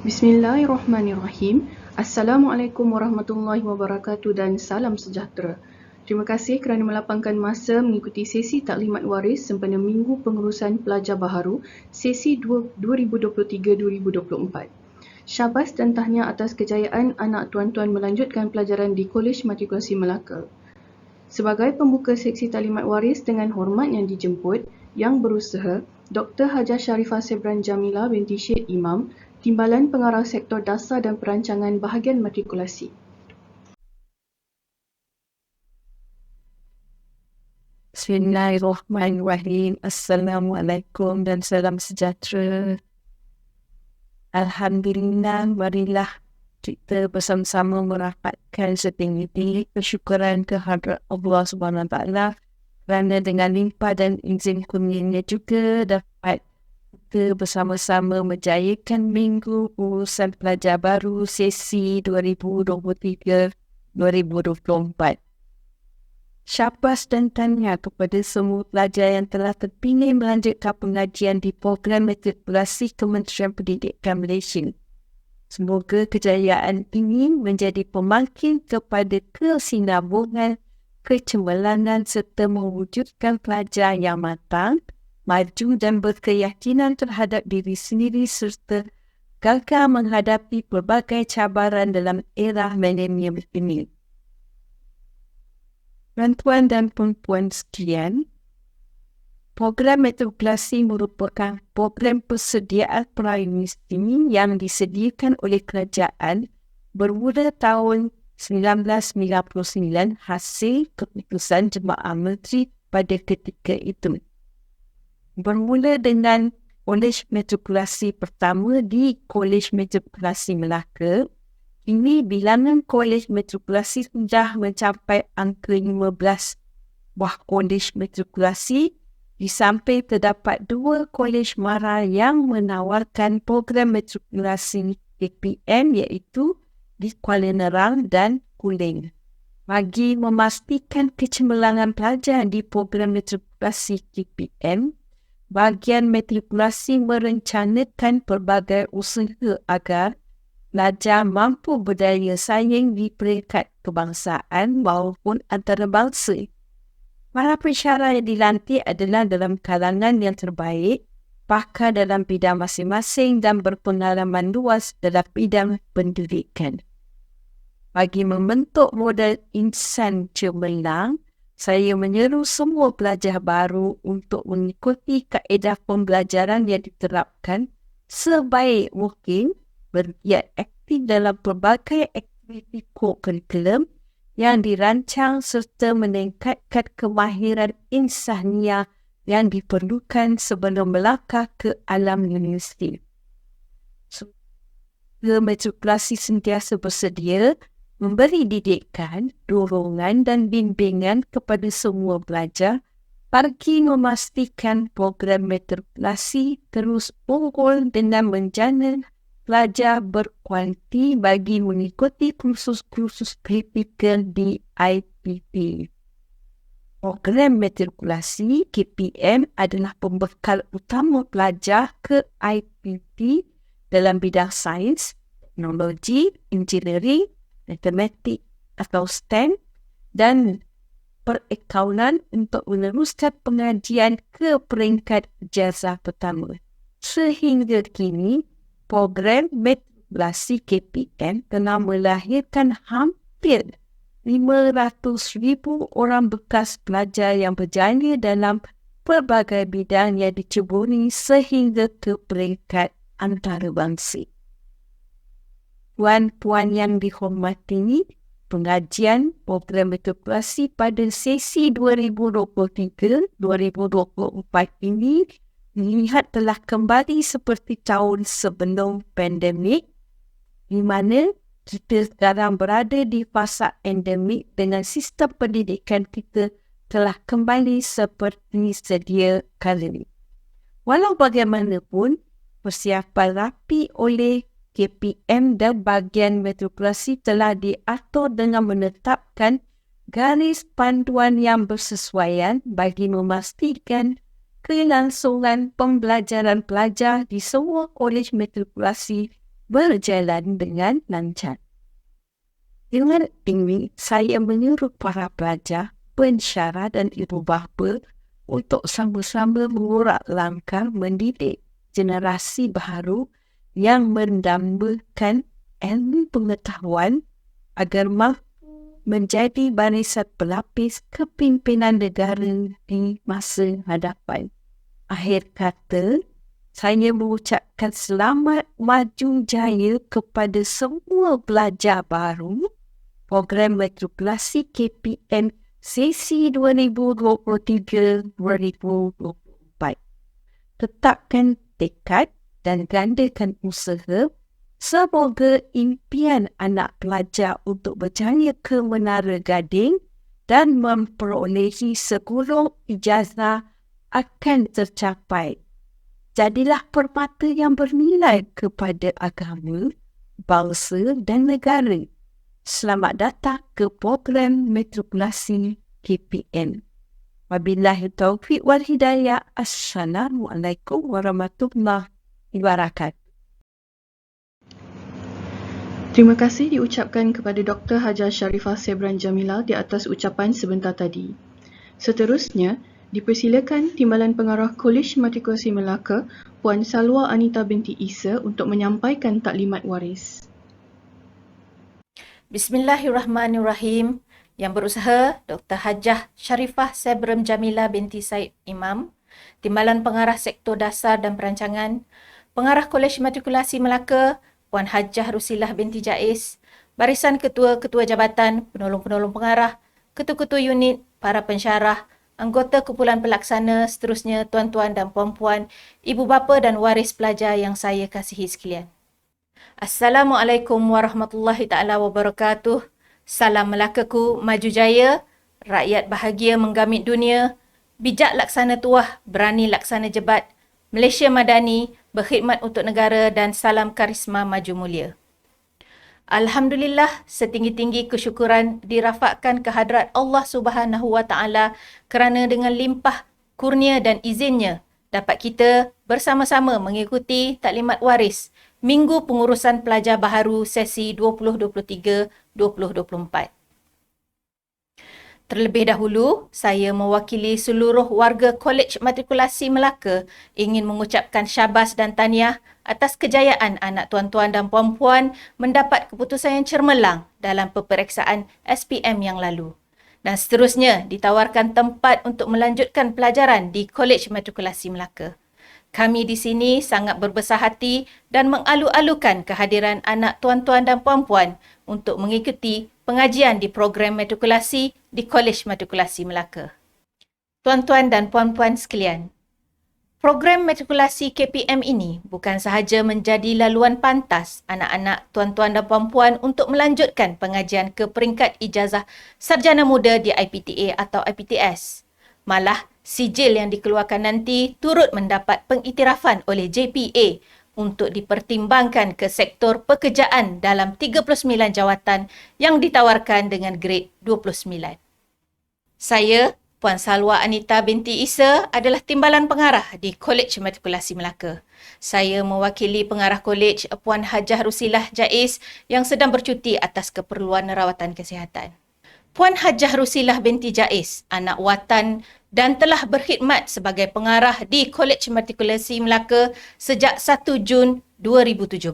Bismillahirrahmanirrahim. Assalamualaikum warahmatullahi wabarakatuh dan salam sejahtera. Terima kasih kerana melapangkan masa mengikuti sesi taklimat waris sempena Minggu Pengurusan Pelajar Baharu sesi 2023-2024. Syabas dan tahniah atas kejayaan anak tuan-tuan melanjutkan pelajaran di Kolej Matrikulasi Melaka. Sebagai pembuka seksi taklimat waris dengan hormat yang dijemput, yang berusaha Dr. Hajah Sharifah Sebran Jamila binti Syed Imam, Timbalan Pengarah Sektor Dasar dan Perancangan Bahagian Matrikulasi. Bismillahirrahmanirrahim. Assalamualaikum dan salam sejahtera. Alhamdulillah, marilah kita bersama-sama merapatkan setinggi-tinggi kesyukuran kehadrat Allah SWT kerana dengan limpah dan izin kurnianya juga dapat kita bersama-sama menjayakan Minggu Pengurusan Pelajar Baru sesi 2023-2024. Syabas dan tahniah kepada semua pelajar yang telah terpilih melanjutkan pengajian di program matrikulasi Kementerian Pendidikan Malaysia. Semoga kejayaan ini menjadi pemakin kepada kesinambungan, kecemerlangan serta mewujudkan pelajar yang matang, maju dan berkeyakinan terhadap diri sendiri serta gagah menghadapi pelbagai cabaran dalam era milenium ini. Tuan-tuan dan puan-puan sekalian, program matrikulasi merupakan program persediaan prauniversiti yang disediakan oleh kerajaan bermula tahun 1999 hasil keputusan Jemaah Menteri pada ketika itu. Bermula dengan Kolej Matrikulasi pertama di Kolej Matrikulasi Melaka, ini bilangan kolej matrikulasi sudah mencapai angka 15 buah kolej matrikulasi di samping terdapat 2 kolej mara yang menawarkan program matrikulasi KPM iaitu di Kuala Nerang dan Kuling. Bagi memastikan kecemerlangan pelajar di program matrikulasi KPM, bahagian matrikulasi merencanakan pelbagai usaha agar pelajar mampu berdaya saing di peringkat kebangsaan maupun antarabangsa. Para pensyarah yang dilantik adalah dalam kalangan yang terbaik, pakar dalam bidang masing-masing dan berpengalaman luas dalam bidang pendidikan. Bagi membentuk model insan cemerlang, saya menyeru semua pelajar baru untuk mengikuti kaedah pembelajaran yang diterapkan sebaik mungkin, bergiat aktif dalam pelbagai aktiviti co-curriculum yang dirancang serta meningkatkan kemahiran insaniah yang diperlukan sebelum melangkah ke alam universiti. Matrikulasi sentiasa bersedia memberi didikan, dorongan dan bimbingan kepada semua pelajar bagi memastikan program matrikulasi terus unggul dengan menjana pelajar berkualiti bagi mengikuti kursus-kursus kritikal di IPP. Program matrikulasi KPM adalah pembekal utama pelajar ke IPP dalam bidang sains, teknologi, engineering, matematik atau STEM dan perakaunan untuk meneruskan pengajian ke peringkat ijazah pertama. Sehingga kini, program matrikulasi KPM telah melahirkan hampir 500,000 orang bekas pelajar yang berjaya dalam pelbagai bidang yang diceburi sehingga ke peringkat antarabangsa. Puan-puan yang dihormati, pengajian program matrikulasi pada sesi 2023-2024 ini dilihat telah kembali seperti tahun sebelum pandemik, di mana kita sekarang berada di fasa endemik dengan sistem pendidikan kita telah kembali seperti sedia kala ini. Walau bagaimanapun, persiapan rapi oleh KPM dan bahagian matrikulasi telah diatur dengan menetapkan garis panduan yang bersesuaian bagi memastikan kelangsungan pembelajaran pelajar di semua kolej matrikulasi berjalan dengan lancar. Dengan ini, saya menyuruh para pelajar, pensyarah dan ibu bapa untuk sama-sama mengurak langkah mendidik generasi baru yang mendambakan ilmu pengetahuan agar mampu menjadi barisan pelapis kepimpinan negara di masa hadapan. Akhir kata, saya mengucapkan selamat maju jaya kepada semua pelajar baru program matrikulasi KPM sesi 2023-2024. Tetapkan tekad dan gandakan usaha. Semoga impian anak pelajar untuk berjaya ke Menara Gading dan memperolehi segulung ijazah akan tercapai. Jadilah permata yang bernilai kepada agama, bangsa dan negara. Selamat datang ke program matrikulasi KPM. Wabillahi taufiq wal hidayah. Assalamualaikum warahmatullahi wabarakatuh. Terima kasih diucapkan kepada Dr. Hajah Sharifah Sebram Jamilah di atas ucapan sebentar tadi. Seterusnya, dipersilakan Timbalan Pengarah Kolej Matrikulasi Melaka, Puan Salwa Anita binti Isa untuk menyampaikan taklimat waris. Bismillahirrahmanirrahim. Yang berusaha Dr. Hajah Sharifah Sebram Jamilah binti Said Imam, Timbalan Pengarah Sektor Dasar dan Perancangan, Pengarah Kolej Matrikulasi Melaka, Puan Hajah Rusilah binti Jais, barisan ketua-ketua jabatan, penolong-penolong pengarah, ketua-ketua unit, para pensyarah, anggota kumpulan pelaksana, seterusnya tuan-tuan dan puan-puan, ibu bapa dan waris pelajar yang saya kasihi sekalian. Assalamualaikum warahmatullahi ta'ala wabarakatuh. Salam Melakaku maju jaya, rakyat bahagia menggamit dunia, bijak laksana tuah, berani laksana jebat, Malaysia Madani, berkhidmat untuk negara dan salam karisma maju mulia. Alhamdulillah, setinggi-tinggi kesyukuran dirafakkan kehadrat Allah Subhanahu wa Ta'ala kerana dengan limpah kurnia dan izinnya dapat kita bersama-sama mengikuti taklimat waris Minggu Pengurusan Pelajar Baharu sesi 2023-2024. Terlebih dahulu, saya mewakili seluruh warga Kolej Matrikulasi Melaka ingin mengucapkan syabas dan tahniah atas kejayaan anak tuan-tuan dan puan-puan mendapat keputusan yang cermelang dalam peperiksaan SPM yang lalu. Dan seterusnya ditawarkan tempat untuk melanjutkan pelajaran di Kolej Matrikulasi Melaka. Kami di sini sangat berbesar hati dan mengalu-alukan kehadiran anak tuan-tuan dan puan-puan untuk mengikuti pengajian di program matrikulasi di Kolej Matrikulasi Melaka. Tuan-tuan dan puan-puan sekalian, program matrikulasi KPM ini bukan sahaja menjadi laluan pantas anak-anak tuan-tuan dan puan-puan untuk melanjutkan pengajian ke peringkat ijazah sarjana muda di IPTA atau IPTS. Malah, sijil yang dikeluarkan nanti turut mendapat pengiktirafan oleh JPA untuk dipertimbangkan ke sektor pekerjaan dalam 39 jawatan yang ditawarkan dengan grade 29. Saya, Puan Salwa Anita binti Isa adalah Timbalan Pengarah di Kolej Matrikulasi Melaka. Saya mewakili pengarah kolej Puan Hajah Rusilah Jais yang sedang bercuti atas keperluan rawatan kesihatan. Puan Hajah Rusilah binti Jais, anak watan dan telah berkhidmat sebagai pengarah di Kolej Matrikulasi Melaka sejak 1 Jun 2017.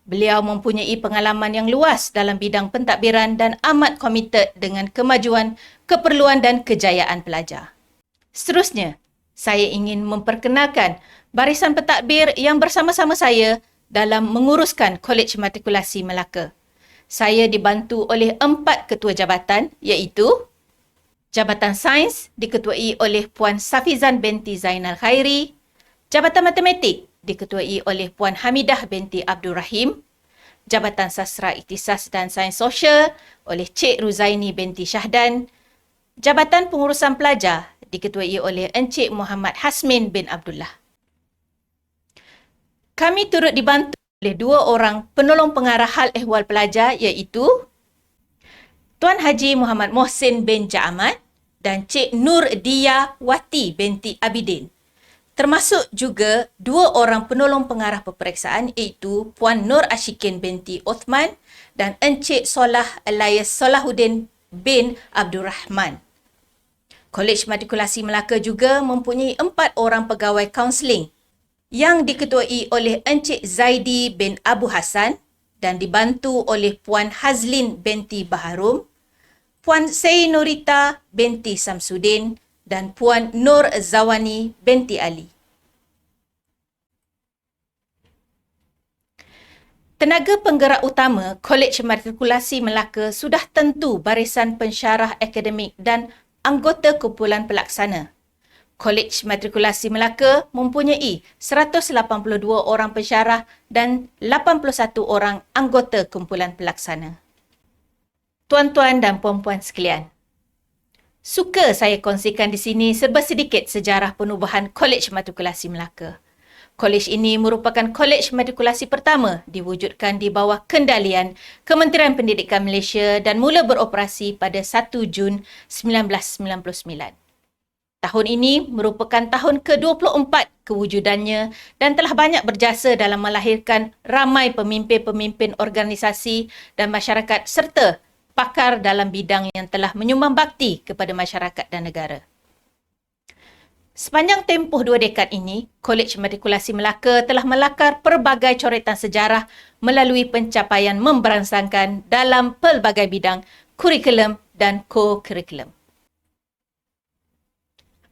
Beliau mempunyai pengalaman yang luas dalam bidang pentadbiran dan amat komited dengan kemajuan, keperluan dan kejayaan pelajar. Seterusnya, saya ingin memperkenalkan barisan pentadbir yang bersama-sama saya dalam menguruskan Kolej Matrikulasi Melaka. Saya dibantu oleh 4 ketua jabatan iaitu Jabatan Sains diketuai oleh Puan Safizan binti Zainal Khairi, Jabatan Matematik diketuai oleh Puan Hamidah binti Abdul Rahim, Jabatan Sastra Ikhtisas dan Sains Sosial oleh Cik Ruzaini binti Syahdan, Jabatan Pengurusan Pelajar diketuai oleh Encik Muhammad Hasmin bin Abdullah. Kami turut dibantu oleh 2 orang penolong pengarah hal ehwal pelajar iaitu Tuan Haji Muhammad Mohsin bin Ja'amat dan Cik Nur Dia Wati binti Abidin. Termasuk juga 2 orang penolong pengarah peperiksaan iaitu Puan Nur Ashikin binti Othman dan Encik Solah Elias Solahuddin bin Abdul Rahman. Kolej Matrikulasi Melaka juga mempunyai 4 orang pegawai kaunseling yang diketuai oleh Encik Zaidi bin Abu Hassan dan dibantu oleh Puan Hazlin binti Baharum, Puan Sainurita binti Samsudin dan Puan Nur Zawani binti Ali. Tenaga penggerak utama Kolej Matrikulasi Melaka sudah tentu barisan pensyarah akademik dan anggota kumpulan pelaksana. Kolej Matrikulasi Melaka mempunyai 182 orang pensyarah dan 81 orang anggota kumpulan pelaksana. Tuan-tuan dan puan-puan sekalian, suka saya kongsikan di sini serba sedikit sejarah penubuhan Kolej Matrikulasi Melaka. Kolej ini merupakan kolej matrikulasi pertama diwujudkan di bawah kendalian Kementerian Pendidikan Malaysia dan mula beroperasi pada 1 Jun 1999. Tahun ini merupakan tahun ke-24 kewujudannya dan telah banyak berjasa dalam melahirkan ramai pemimpin-pemimpin organisasi dan masyarakat serta pakar dalam bidang yang telah menyumbang bakti kepada masyarakat dan negara. Sepanjang tempoh 2 dekad ini, Kolej Matrikulasi Melaka telah melakar pelbagai coretan sejarah melalui pencapaian memberangsangkan dalam pelbagai bidang kurikulum dan co-kurikulum.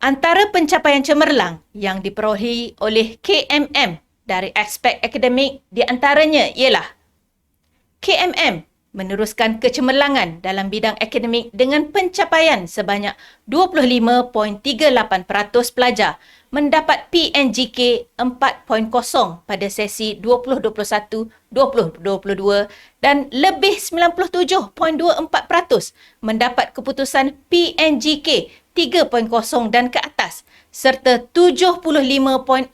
Antara pencapaian cemerlang yang diperolehi oleh KMM dari aspek akademik di antaranya ialah KMM meneruskan kecemerlangan dalam bidang akademik dengan pencapaian sebanyak 25.38% pelajar mendapat PNGK 4.0 pada sesi 2021-2022 dan lebih 97.24% mendapat keputusan PNGK 3.0 dan ke atas serta 75.45%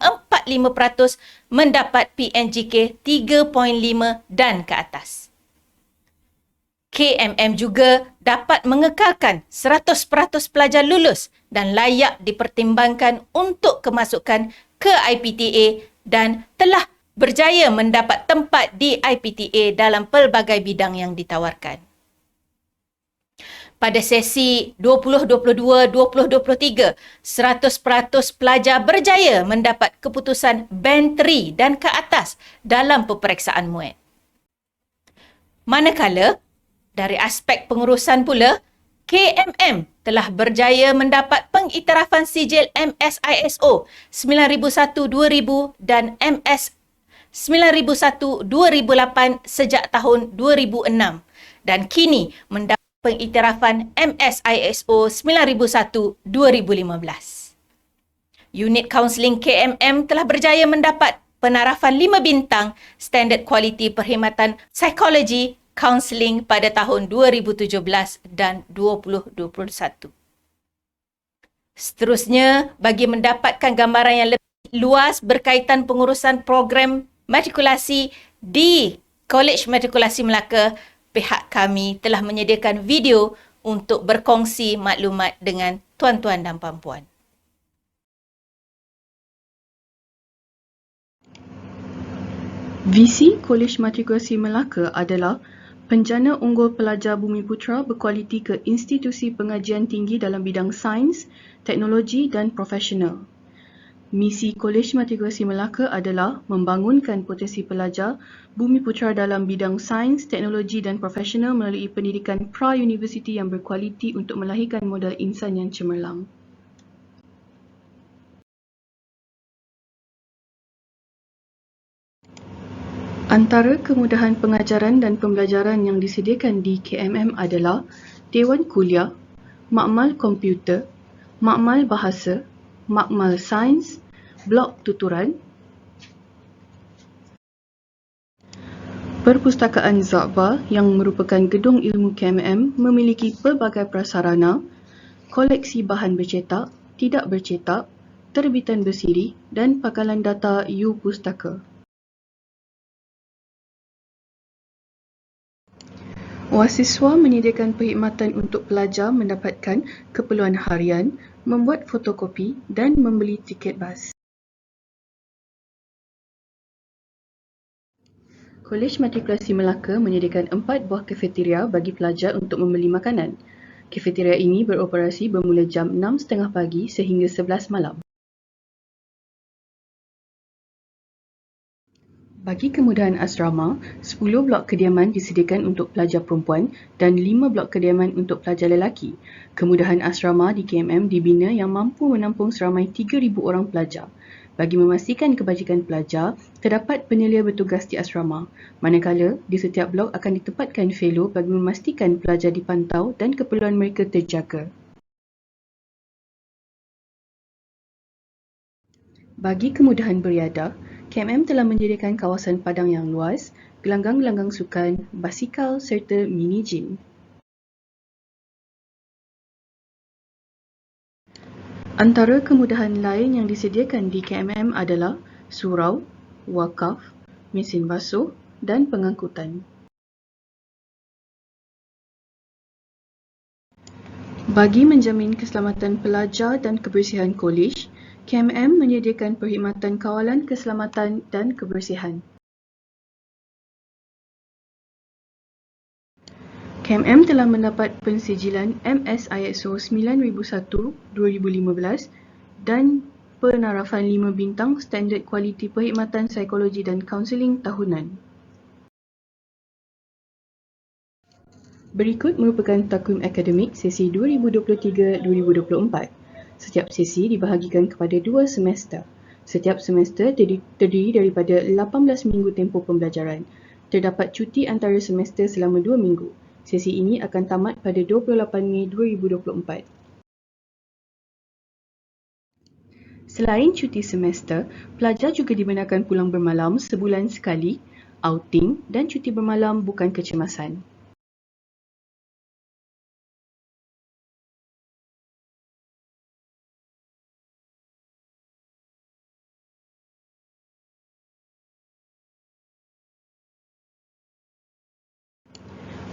mendapat PNGK 3.5 dan ke atas. KMM juga dapat mengekalkan 100% pelajar lulus dan layak dipertimbangkan untuk kemasukan ke IPTA dan telah berjaya mendapat tempat di IPTA dalam pelbagai bidang yang ditawarkan. Pada sesi 2022-2023, 100% pelajar berjaya mendapat keputusan Band 3 dan ke atas dalam peperiksaan MUAT. Manakala, dari aspek pengurusan pula, KMM telah berjaya mendapat pengiktirafan sijil MS-ISO 9001-2000 dan MS 9001-2008 sejak tahun 2006 dan kini mendapat pengiktirafan MS-ISO 9001-2015. Unit kaunseling KMM telah berjaya mendapat penarafan 5 bintang standard kualiti perkhidmatan psikologi kaunseling pada tahun 2017 dan 2021. Seterusnya, bagi mendapatkan gambaran yang lebih luas berkaitan pengurusan program matrikulasi di Kolej Matrikulasi Melaka, pihak kami telah menyediakan video untuk berkongsi maklumat dengan tuan-tuan dan puan-puan. Visi Kolej Matrikulasi Melaka adalah penjana unggul pelajar Bumiputera berkualiti ke institusi pengajian tinggi dalam bidang sains, teknologi dan profesional. Misi Kolej Matrikulasi Melaka adalah membangunkan potensi pelajar Bumiputera dalam bidang sains, teknologi dan profesional melalui pendidikan pra-universiti yang berkualiti untuk melahirkan modal insan yang cemerlang. Antara kemudahan pengajaran dan pembelajaran yang disediakan di KMM adalah Dewan Kuliah, Makmal Komputer, Makmal Bahasa, Makmal Sains, Blok Tuturan, Perpustakaan Za'ba yang merupakan gedung ilmu KMM memiliki pelbagai prasarana, koleksi bahan bercetak, tidak bercetak, terbitan bersiri dan pakalan data U-Pustaka. Wahsiswa menyediakan perkhidmatan untuk pelajar mendapatkan keperluan harian, membuat fotokopi dan membeli tiket bas. Kolej Matrikulasi Melaka menyediakan 4 buah kafeteria bagi pelajar untuk membeli makanan. Kafeteria ini beroperasi bermula jam 6.30 pagi sehingga 11 malam. Bagi kemudahan asrama, 10 blok kediaman disediakan untuk pelajar perempuan dan 5 blok kediaman untuk pelajar lelaki. Kemudahan asrama di KMM dibina yang mampu menampung seramai 3,000 orang pelajar. Bagi memastikan kebajikan pelajar, terdapat penyelia bertugas di asrama. Manakala, di setiap blok akan ditempatkan fellow bagi memastikan pelajar dipantau dan keperluan mereka terjaga. Bagi kemudahan beriadah, KMM telah menyediakan kawasan padang yang luas, gelanggang-gelanggang sukan, basikal serta mini gym. Antara kemudahan lain yang disediakan di KMM adalah surau, wakaf, mesin basuh dan pengangkutan. Bagi menjamin keselamatan pelajar dan kebersihan kolej, KMM menyediakan perkhidmatan kawalan keselamatan dan kebersihan. KMM telah mendapat pensijilan MS-ISO 9001-2015 dan penarafan 5 bintang standard kualiti perkhidmatan psikologi dan kaunseling tahunan. Berikut merupakan takwim akademik sesi 2023-2024. Setiap sesi dibahagikan kepada 2 semester. Setiap semester terdiri daripada 18 minggu tempoh pembelajaran. Terdapat cuti antara semester selama 2 minggu. Sesi ini akan tamat pada 28 Mei 2024. Selain cuti semester, pelajar juga dibenarkan pulang bermalam sebulan sekali, outing dan cuti bermalam bukan kecemasan.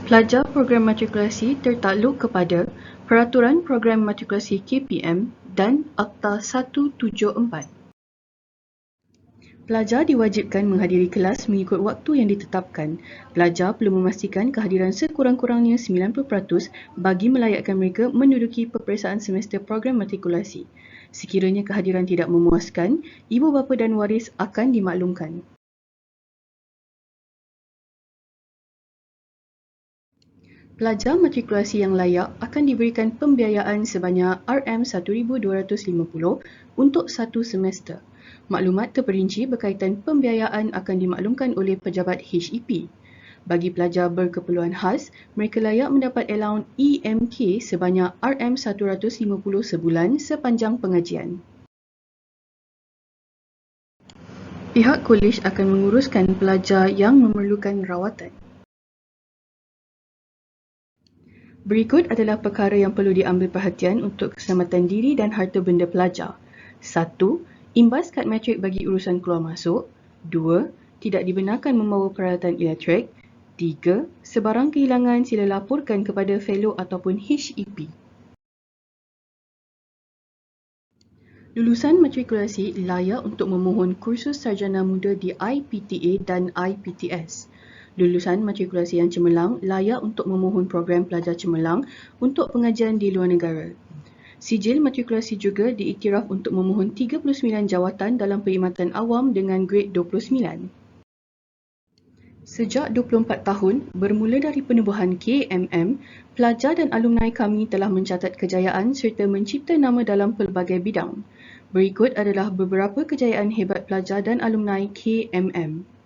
Pelajar program matrikulasi tertakluk kepada Peraturan Program Matrikulasi KPM dan Akta 174. Pelajar diwajibkan menghadiri kelas mengikut waktu yang ditetapkan. Pelajar perlu memastikan kehadiran sekurang-kurangnya 90% bagi melayakkan mereka menduduki peperiksaan semester program matrikulasi. Sekiranya kehadiran tidak memuaskan, ibu bapa dan waris akan dimaklumkan. Pelajar matrikulasi yang layak akan diberikan pembiayaan sebanyak RM1,250 untuk satu semester. Maklumat terperinci berkaitan pembiayaan akan dimaklumkan oleh pejabat HEP. Bagi pelajar berkeperluan khas, mereka layak mendapat allowance EMK sebanyak RM150 sebulan sepanjang pengajian. Pihak kolej akan menguruskan pelajar yang memerlukan rawatan. Berikut adalah perkara yang perlu diambil perhatian untuk keselamatan diri dan harta benda pelajar. 1. Imbas kad matrik bagi urusan keluar masuk. 2. Tidak dibenarkan membawa peralatan elektrik. 3. Sebarang kehilangan sila laporkan kepada fellow ataupun HEP. Lulusan matrikulasi layak untuk memohon kursus sarjana muda di IPTA dan IPTS. Lulusan matrikulasi yang cemerlang layak untuk memohon program pelajar cemerlang untuk pengajian di luar negara. Sijil matrikulasi juga diiktiraf untuk memohon 39 jawatan dalam perkhidmatan awam dengan grade 29. Sejak 24 tahun, bermula dari penubuhan KMM, pelajar dan alumni kami telah mencatat kejayaan serta mencipta nama dalam pelbagai bidang. Berikut adalah beberapa kejayaan hebat pelajar dan alumni KMM.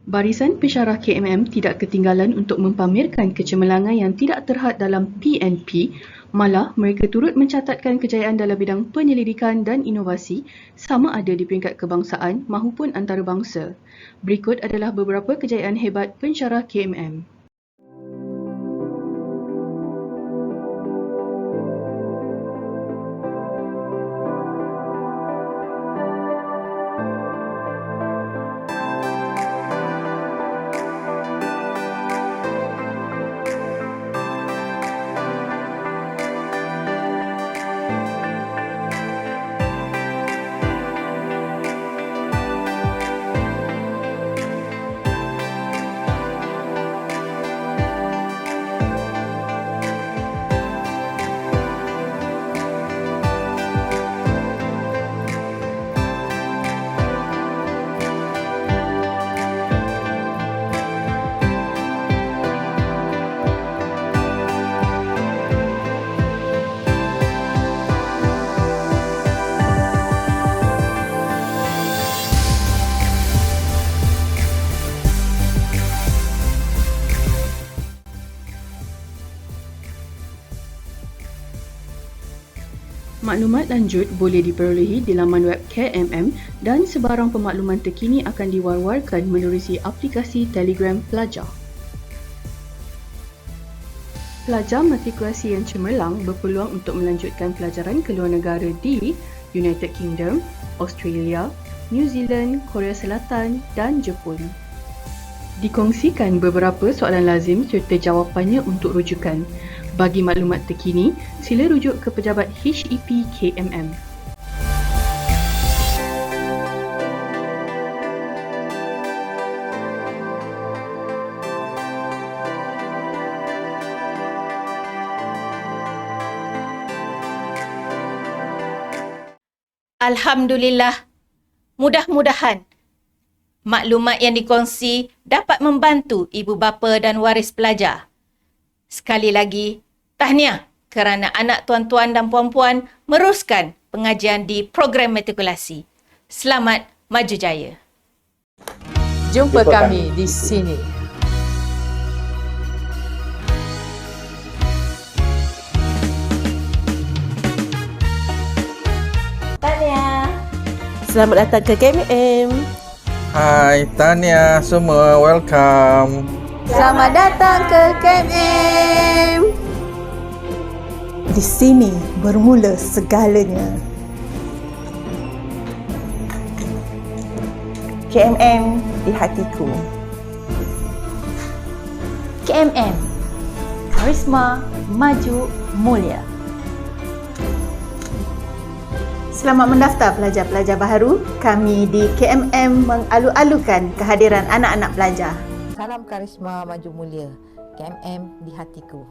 Barisan Pensyarah KMM tidak ketinggalan untuk mempamerkan kecemerlangan yang tidak terhad dalam PNP, malah mereka turut mencatatkan kejayaan dalam bidang penyelidikan dan inovasi sama ada di peringkat kebangsaan mahupun antarabangsa. Berikut adalah beberapa kejayaan hebat pensyarah KMM. Maklumat lanjut boleh diperolehi di laman web KMM dan sebarang pemakluman terkini akan diwar-warkan menerusi aplikasi Telegram Pelajar. Pelajar matrikulasi yang cemerlang berpeluang untuk melanjutkan pelajaran ke luar negara di United Kingdom, Australia, New Zealand, Korea Selatan dan Jepun. Dikongsikan beberapa soalan lazim serta jawapannya untuk rujukan. Bagi maklumat terkini, sila rujuk ke pejabat HEP KMM. Alhamdulillah, mudah-mudahan maklumat yang dikongsi dapat membantu ibu bapa dan waris pelajar. Sekali lagi, tahniah kerana anak tuan-tuan dan puan-puan meruskan pengajian di program matrikulasi. Selamat maju jaya. Jumpa kami di sini. Selamat datang ke KMM. Hai Tania, semua welcome. Selamat datang ke KMM. Di sini bermula segalanya. KMM di hatiku. KMM, karisma maju mulia. Selamat mendaftar pelajar-pelajar baharu. Kami di KMM mengalu-alukan kehadiran anak-anak pelajar. Salam karisma maju mulia. KMM di hatiku.